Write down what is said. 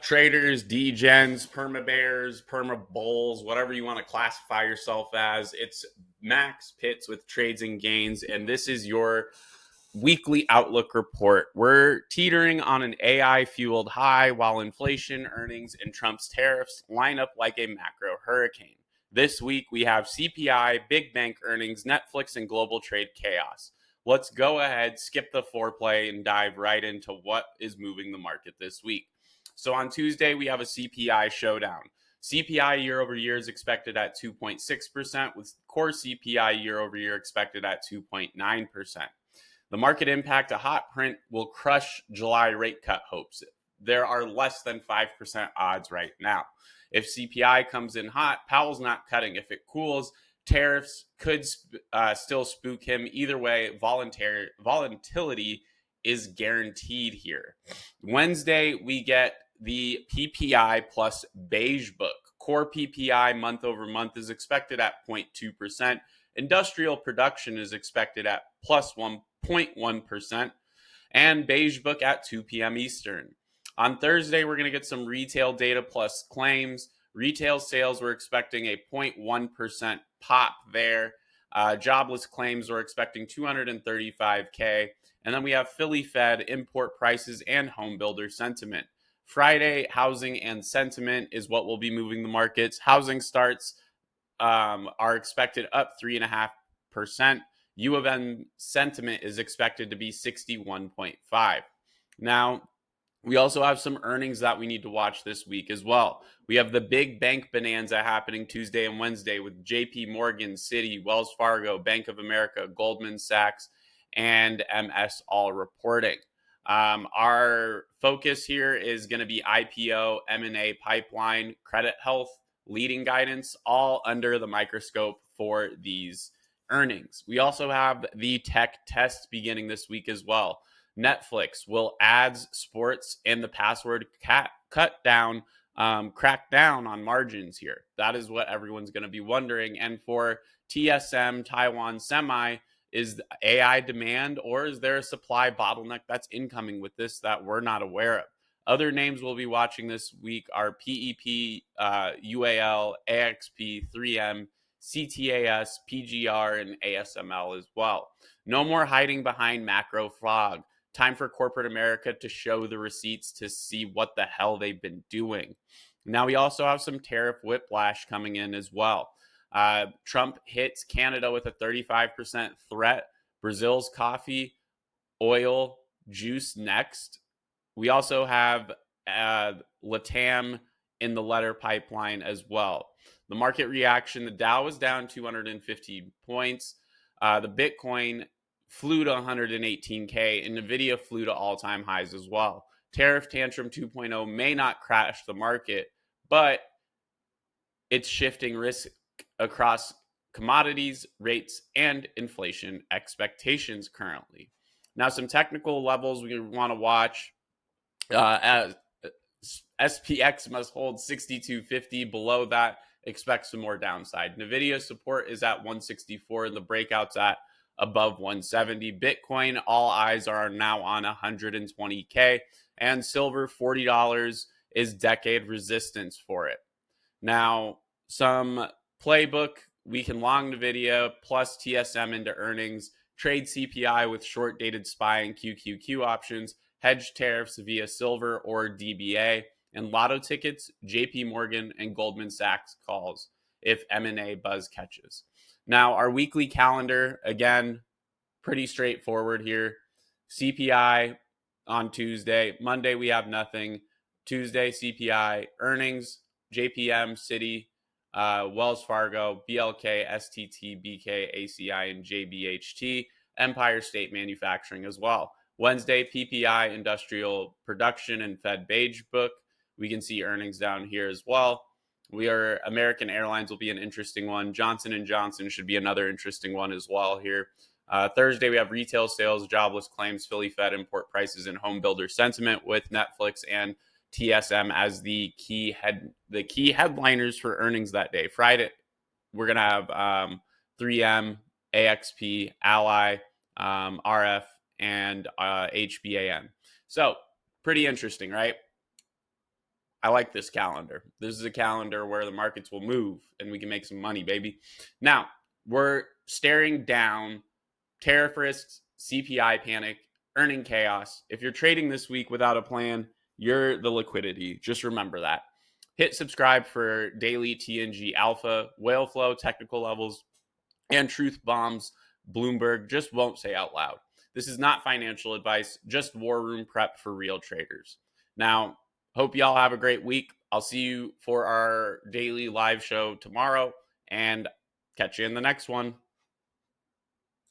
Traders, degens, perma bears, perma bulls, whatever you want to classify yourself as. It's Max Pitts with Trades and Gains, and this is your weekly outlook report. We're teetering on an AI fueled high while inflation, earnings, and Trump's tariffs line up like a macro hurricane. This week we have CPI, big bank earnings, Netflix, and global trade chaos. Let's go ahead, skip the foreplay, and dive right into what is moving the market this week. So on Tuesday, we have a CPI showdown. CPI year over year is expected at 2.6%, with core CPI year over year expected at 2.9%. The market impact, a hot print, will crush July rate cut hopes. There are less than 5% odds right now. If CPI comes in hot, Powell's not cutting. If it cools, tariffs could still spook him. Either way, volatility is guaranteed here. Wednesday, we get the PPI plus beige book. Core PPI month over month is expected at 0.2%. Industrial production is expected at plus 1.1%, and beige book at 2 p.m. Eastern. On Thursday, we're going to get some retail data plus claims. Retail sales, we're expecting a 0.1% pop there. Jobless claims, we're expecting 235K. And then we have Philly Fed, import prices, and home builder sentiment. Friday, housing and sentiment is what will be moving the markets. Housing starts are expected up 3.5%. U of M sentiment is expected to be 61.5. Now, we also have some earnings that we need to watch this week as well. We have the big bank bonanza happening Tuesday and Wednesday with JP Morgan, Citi, Wells Fargo, Bank of America, Goldman Sachs, and MS all reporting. Our focus here is going to be IPO, M&A pipeline, credit health, leading guidance, all under the microscope for these earnings. We also have the tech test beginning this week as well. Netflix will ads, sports, and the password crack down on margins here. That is what everyone's going to be wondering. And for TSM, Taiwan Semi, is AI demand, or is there a supply bottleneck that's incoming with this that we're not aware of? Other names we'll be watching this week are PEP, UAL, AXP, 3M, CTAS, PGR, and ASML as well. No more hiding behind macro fog. Time for corporate America to show the receipts to see what the hell they've been doing. Now, we also have some tariff whiplash coming in as well. Trump hits Canada with a 35% threat. Brazil's coffee, oil, juice next. We also have LATAM in the letter pipeline as well. The market reaction, the Dow was down 250 points. The Bitcoin flew to 118K, and NVIDIA flew to all-time highs as well. Tariff tantrum 2.0 may not crash the market, but it's shifting risk across commodities, rates, and inflation expectations currently. Now, some technical levels we want to watch. As SPX must hold 6250. Below that, expect some more downside. NVIDIA support is at 164, and the breakout's at above 170. Bitcoin, all eyes are now on 120K, and silver, $40 is decade resistance for it. Now, some playbook, we can long NVIDIA plus TSM into earnings, trade CPI with short dated SPY and QQQ options, hedge tariffs via silver or DBA, and lotto tickets, JP Morgan and Goldman Sachs calls if M&A buzz catches. Now, our weekly calendar, again, pretty straightforward here. CPI on Tuesday. Monday, we have nothing. Tuesday, CPI, earnings, JPM, Citi, Wells Fargo, BLK, STT, BK, ACI, and JBHT, Empire State Manufacturing as well. Wednesday, PPI, industrial production, and Fed beige book. We can see earnings down here as well. American Airlines will be an interesting one. Johnson & Johnson should be another interesting one as well here. Thursday, we have retail sales, jobless claims, Philly Fed, import prices, and home builder sentiment with Netflix and TSM as the key headliners for earnings that day. Friday, we're going to have 3M, AXP, Ally, RF, and HBAN. So pretty interesting, right? I like this calendar. This is a calendar where the markets will move and we can make some money, baby. Now, we're staring down tariff risks, CPI panic, earning chaos. If you're trading this week without a plan, you're the liquidity. Just remember that. Hit subscribe for daily T&G alpha, whale flow, technical levels, and truth bombs Bloomberg just won't say out loud. This is not financial advice, just war room prep for real traders. Now, hope y'all have a great week. I'll see you for our daily live show tomorrow and catch you in the next one.